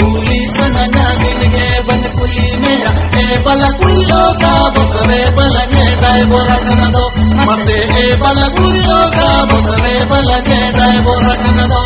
कुली सनना दिल के बन कुली में ए बला कुली लोका बसरे बलगे डाय बोरगन दो मते ए बला कुली लोका बसरे बलगे डाय बोरगन दो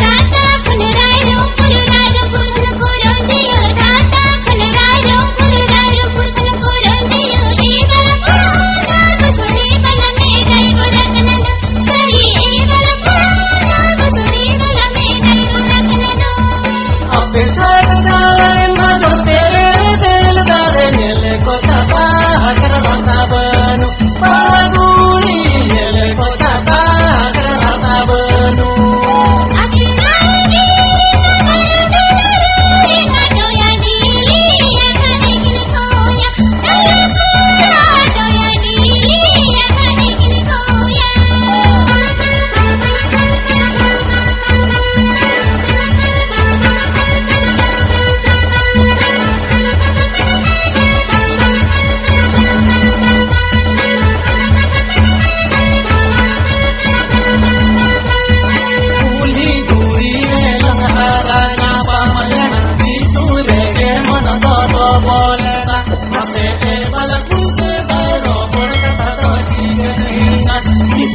टाटा खनरायो पुररायो पुरखन कोरो जियो टाटा खनरायो पुररायो पुरखन कोरो जियो ए बला कोरा बसरे बलगे डाय बोरगन दो सरी ए बला कोरा बसरे बलगे डाय बोरगन दो अपे साथ दाए मरो तेरे दिल दारे नेले को तबा हकर राता बनु पागुनी नेले को तबा हकर राता बनु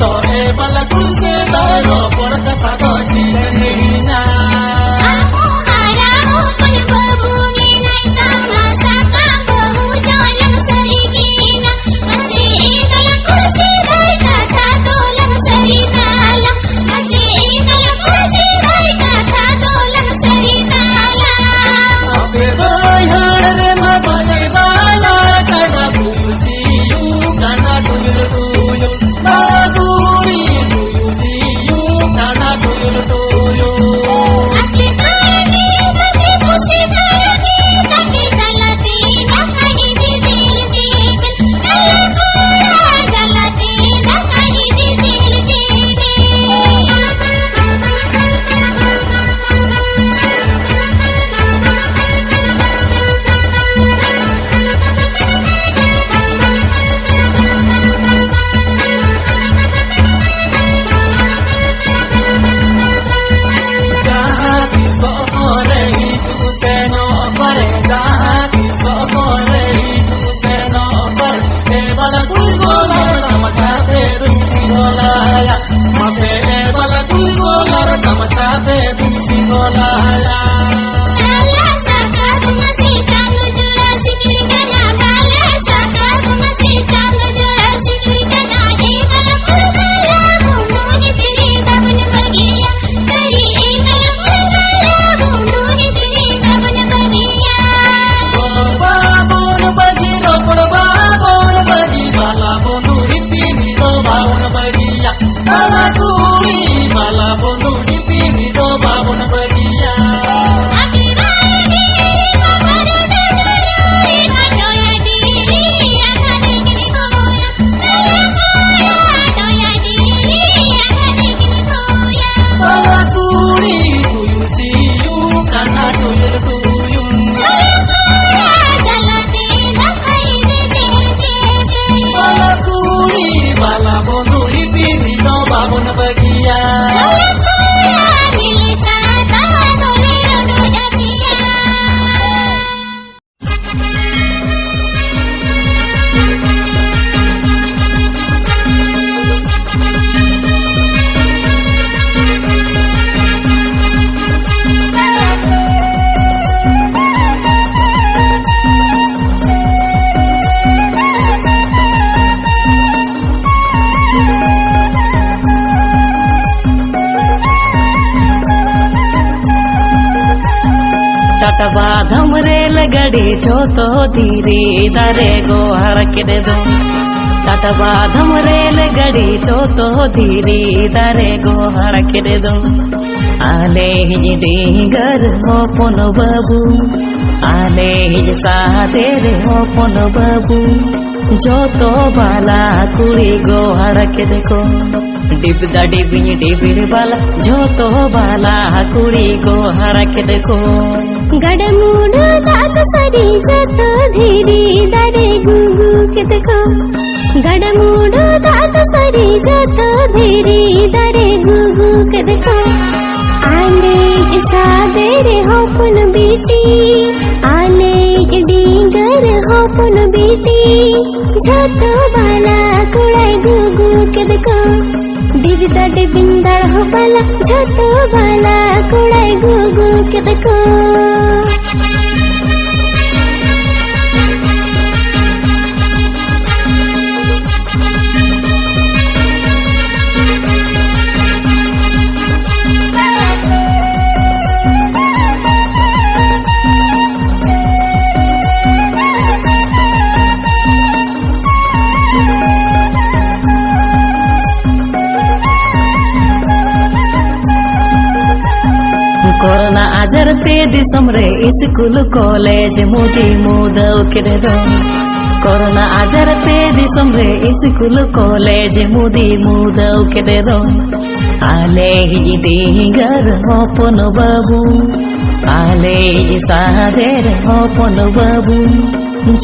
तो ए बला कुल से दारो por kata doji nina aku haramu pun babuni nai tama saka bahu jalang sarigina ase bala kul se dai kata dolang saritala ase bala kul se dai kata dolang saritala ape bai hare ma bai bala kada busi yu kana dulu baguri busi yu kana dulu ake karni mate pusi karni take jalati nakai di dil jevel kala kora jalati nakai di dil mate e bala kul golar kamachate dulsi golaya bala saka tumasi tangu jura sikri kana bala saka tumasi tangu jura sikri kana e bala kul gala bunduni piri babun bagiya kari e bala kul gala bunduni piri babun bagiya babun bagi ropod babun bagi bala bunduni piri babun bagiya bala kuri bala bunduni piri babun bagiya bala bondu ipiri no babun bagiya टटबाधम रेल गड़ी छोतो धीरे दरे गो हरके दो टटबाधम रेल गड़ी छोतो धीरे दरे गो हरके दो आले ही डीगर हो पुन बाबू आले ही सादेर हो पुन बाबू जो तो बाला कुड़ी गो हरके देखो डिबदा डिबिनी डिबिर बाला जो तो बाला कुड़ी गो हरके देखो गडमुडु जात सरी जत धीरी दरे गुगु के देखो गडमुडु जात सरी जत धीरी दरे गुगु के देखो आले सादेर हो होपुन बेटी आले डिंगर होपुन बेटी झोतो बाला कुड़ाई गुगु के देखो डिबिदा डिबिंदड़ हो बाला झोतो बाला कुड़ाई गुगु के देखो कोरोना आजार ते दिसम रे स्कूल कॉलेज मोदी मुदव केरे दो कोरोना आजार ते दिसम रे स्कूल कॉलेज मोदी मुदव केरे दो आले ही डिंगर होपन बाबू आले सादेर होपन बाबू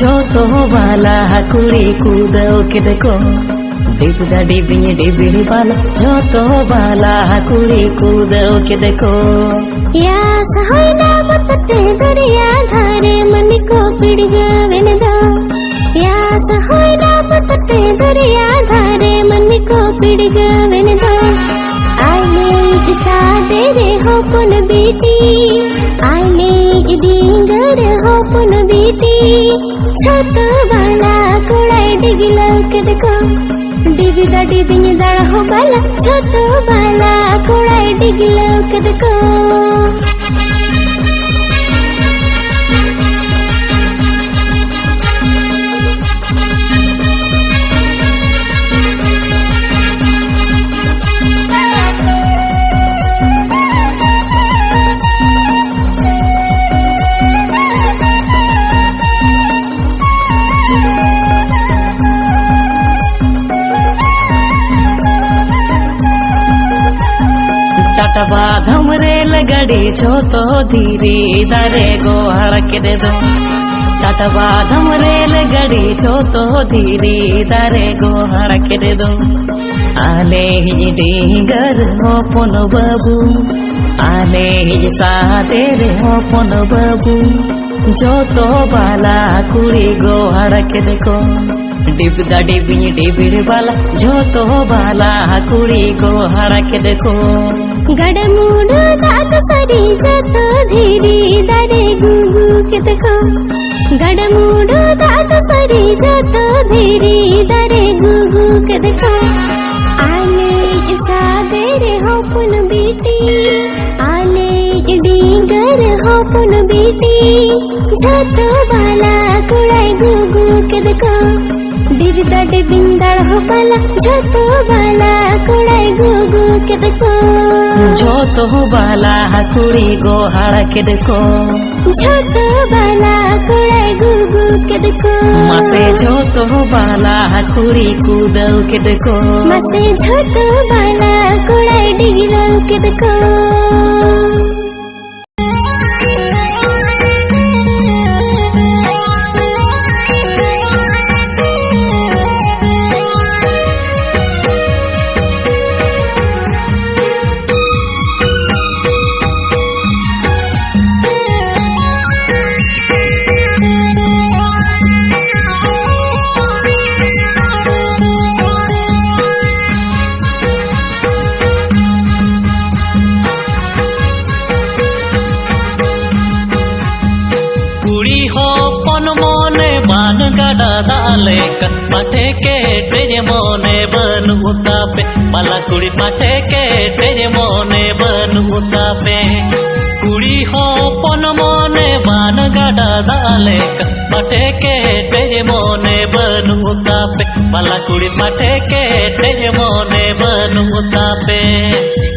जोतो बाला कुड़ी कूदव केरे को डिबदा डिबिनी डिबिनी बाला जोतो बाला कुड़ी कूदव केरे को या सहोइना मतते दरिया धारे मन को पिड़गवेन दो या सहोइना मतते दरिया धारे मन को पिड़गवेन दो आले सादेरे होपुन बेटी आले डिंगर होपुन बेटी छोटो बाला कुड़ाई डिगिलो के देखो डिबिदा डिबिनी दड़ हो बाला छोटो बाला कुड़ाई डिगिलो के देखो टाटा धमरेल गड़ी छोतो धीरे दारे गो हड़के दे दो टाटा धमरेल गड़ी छोतो धीरे दारे गो हड़के दे दो आले ही डिंगर होपन बाबू आले ही सादेर होपन बाबू जोतो बाला कुड़ी गो हड़के देखो डिबदा डिबिनी डिबिड़ बाला जोतो बाला कुड़ी गो हड़के देखो गड़मुड़ दात सरी जतो धीरी दारे गुगु के देखो गड़मुड़ दात सरी जतो धीरी दारे गुगु के देखो आले सादेरे होपुन बेटी आले डिंगर होपुन बेटी झोतो बाला कुड़ाई गुगु के देखो डिबिदा डिबिंदड़ हो बाला झोतो बाला कुड़ाई गुगु के देखो जोतो बाला कुड़ी गो हड़के देखो झोतो बाला कुड़ाई गुगु के देखो मसे जोतो बाला कुड़ी कूदव के देखो मसे झोतो बाला कुड़ाई डिगिलो के देखो गड़ा दाले पाठे के तेरे मोने बन उतापे माला कुड़ी पाठे के तेरे मोने बन उतापे कुड़ी हो पन मोने बान गड़ा दाले पाठे के तेरे मोने बन उतापे माला कुड़ी पाठे के तेरे मोने बन उतापे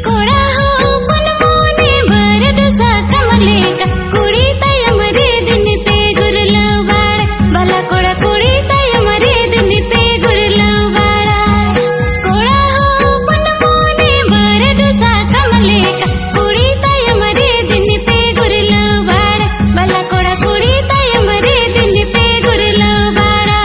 कोड़ा हो पन मोने बरड सा कमले का कुड़ी तयम रे दिन पे गुरलो बाड़ बाला कोड़ा कुड़ी तयम रे दिन पे गुरलो बाड़ा कोड़ा हो पन मोने बरड सा कमले का कुड़ी तयम रे दिन पे गुरलो बाड़ बाला कोड़ा कुड़ी तयम रे दिन पे गुरलो बाड़ा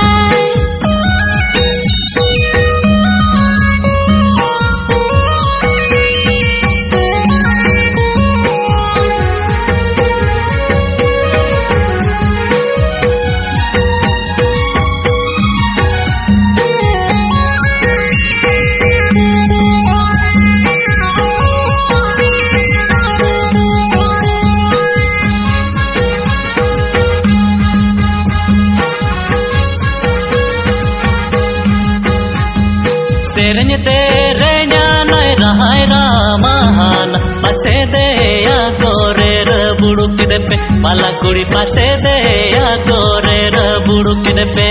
रबुड़ू के पे बाला कुड़ी पासे दे या गोरे रबुड़ू के पे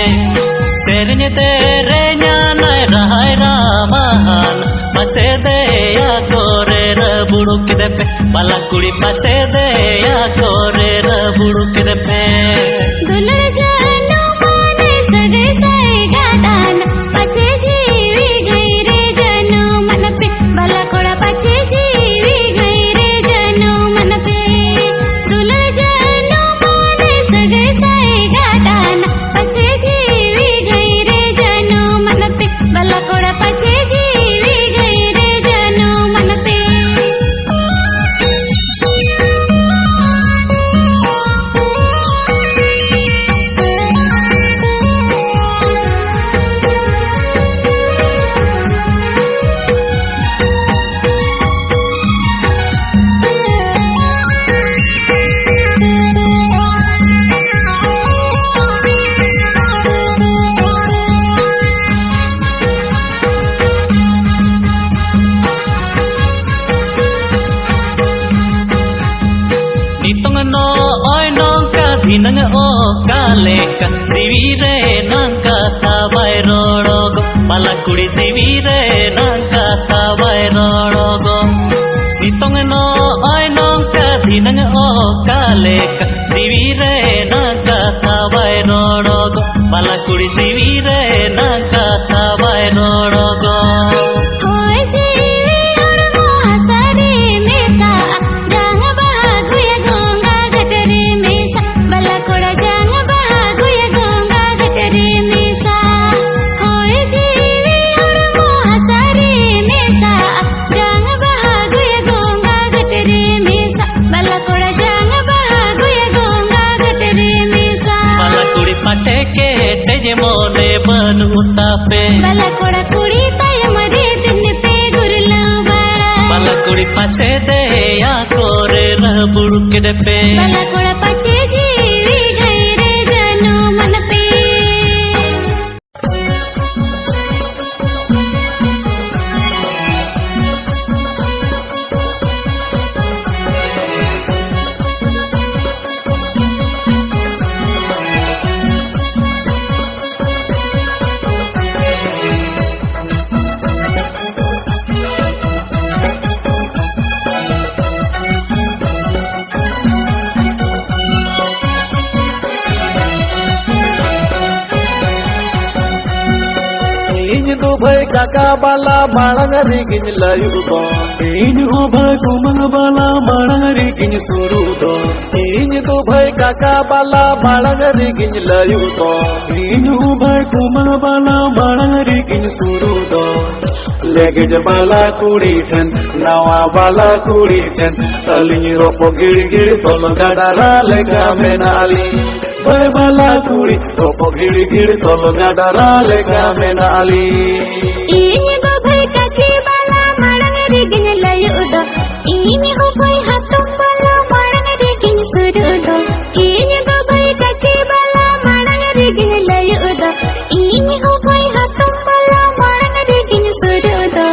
तेरे तेरे न्याय रहाय रामान पासे दे या गोरे रबुड़ू के पे बाला कुड़ी पासे दे या गोरे रबुड़ू के पे दुलर जानो माने सगे साई गादान पछे जीवी गई रे जनो मन पे बाला कोड़ा पछे जीवी गई रे जनो मन पे दुलर जानो माने सगे साई गादान पछे जीवी गई रे जनो मन पे बाला कोड़ा पछे जीवी गई रे जनो मन पे no oi nongka dinang o kaleka sivire nangka tabai rodogo malakudi sivire nangka tabai rodogo nitong no oi nongka dinang o kaleka sivire nangka tabai rodogo malakudi sivire nangka tabai rodogo hoy jivi aur mohasare mesa jang bahaguya gonga gatare mesa bala koda jang bahaguya gonga gatare mesa hoy jivi aur mohasare mesa jang bahaguya gonga gatare mesa bala koda jang bahaguya gonga gatare mesa bala kudi pate ke teje mone banu tape bala koda kudi tay mare din pe gurlu bala bala kudi pache de ya kore rbudu ke pe bala koda pache jeevi gai re janu man pe भाई काका बाला मांग रिगिन लायु दो इन हो भाई कुमंग बाला मांग रिगिन सुरु दो इन तो भाई काका बाला मांग रिगिन लायु दो इन हो भाई कुमंग बाला मांग रिगिन सुरु दो लेगे ज बाला कुड़ी ठन नवा बाला कुड़ी ठन अलिनी रोपो गिड़ी गिड़ी तोल गाडारा लेगा मेनाली भाई बाला कुड़ी रोपो गिड़ी गिड़ी तोल गाडारा लेगा मेनाली ini go bhai kaki bala marang rigin layu do ini ho bhai hatum bala marang rigin suru do ini go bhai kaki bala marang rigin layu do ini ho bhai hatum bala marang rigin suru do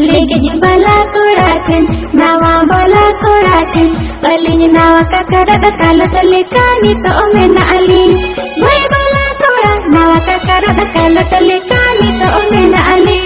legin bala koraten nawa bala koraten balin nawa kakara da kala lekani to mena ali bhai bala kora nawa kakara da kala lekani to mena ali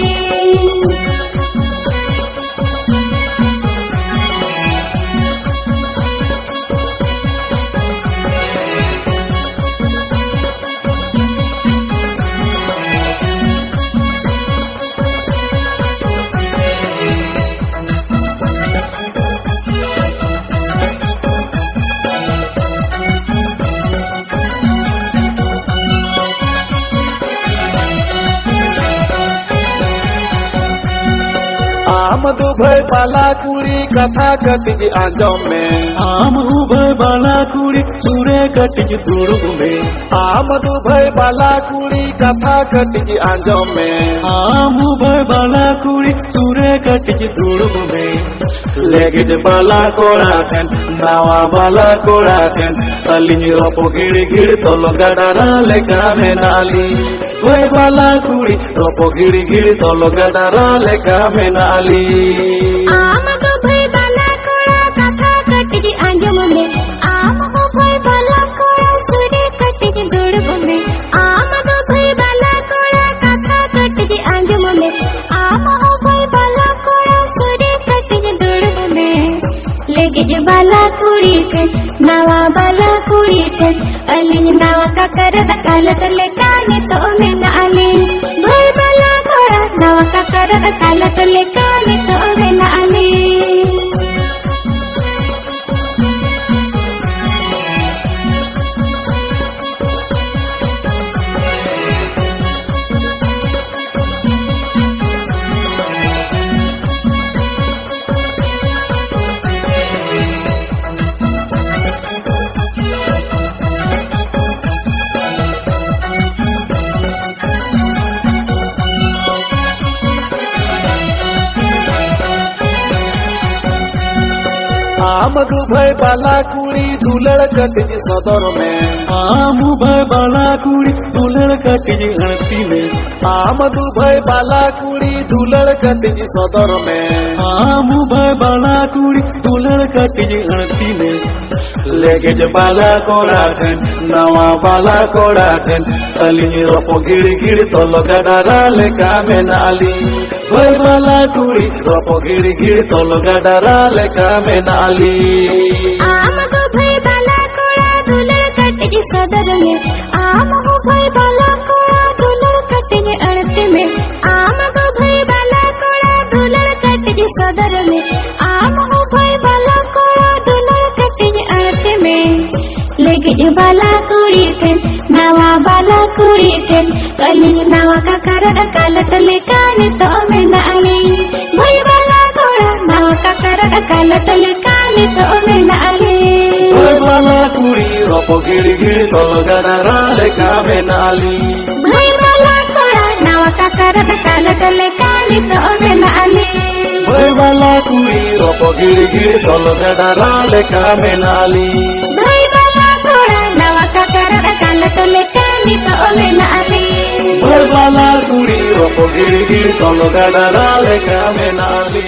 आम दुभय बाला कुड़ी कथा कटिज आजम में आम उभय बाला कुड़ी सूरे कटिज दुर्ग में आम दुभय बाला कुड़ी कथा कटिज आजम में आम उभय बाला कुड़ी सूरे कटिज दुर्ग में लेगिज बाला कोड़ा थन नावा बाला कोड़ा थन अलिनी रोपो गिड़ी गिड़ी तोलो गडारा लेका में नाली वह बाला कुड़ी रोपो गिड़ी गिड़ी तोलो गडारा लेका में नाली आम दुभय बाला कोड़ा कथा कटिज आजम में बाला कुड़ी के नवा बाला कुड़ी के अलिंग नवा का कर कालत लेकाने तो में नाली भाई बाला घोड़ा नवा का कर कालत लेकाने तो में नाली आमदु भय बाला कुड़ी दुलड़ कटजी सदर में आमु भय बाला कुड़ी दुलड़ कटजी हणती में आमदु भय बाला कुड़ी दुलड़ कटजी सदर में आमु भय बाला कुड़ी दुलड़ कटजी हणती में लेके जे बाला कोड़ा ठन नवा बाला कोड़ा ठन अली रोपो गिड़ी गिड़ी तो लगाडारा लेका में नाली भय बाला कुड़ी रोपो गिड़ी गिड़ी तो लगाडारा लेका में नाली आम को भय बाला कोड़ा दुलड़ कटजी सदर में आम को भय बाला कोड़ा दुलड़ कटजी अड़ते में आम को भय बाला कोड़ा दुलड़ कटजी सदर में आम को भय बाला कोड़ा दुलड़ कटजी अड़ते में लेके बाला कुड़ी थे नवा बाला कुड़ी थे कली नवा का कर कालत लेकाने तो में नाली भई बाला घोड़ा नवा का कर कालत लेकाने तो में नाली भय बाला कुड़ी रोपो गिड़ी गिड़ी तो लगाडारा लेका में नाली भई बाला घोड़ा नवा का कर कालत लेकाने तो में नाली भय बाला कुड़ी रोपो गिड़ी गिड़ी तो लगाडारा लेका में नाली भई बाला घोड़ा नवा का कर कालत लेकाने तो में नाली भय बाला कुड़ी रोपो गिड़ी गिड़ी तो लगाडारा लेका में नाली।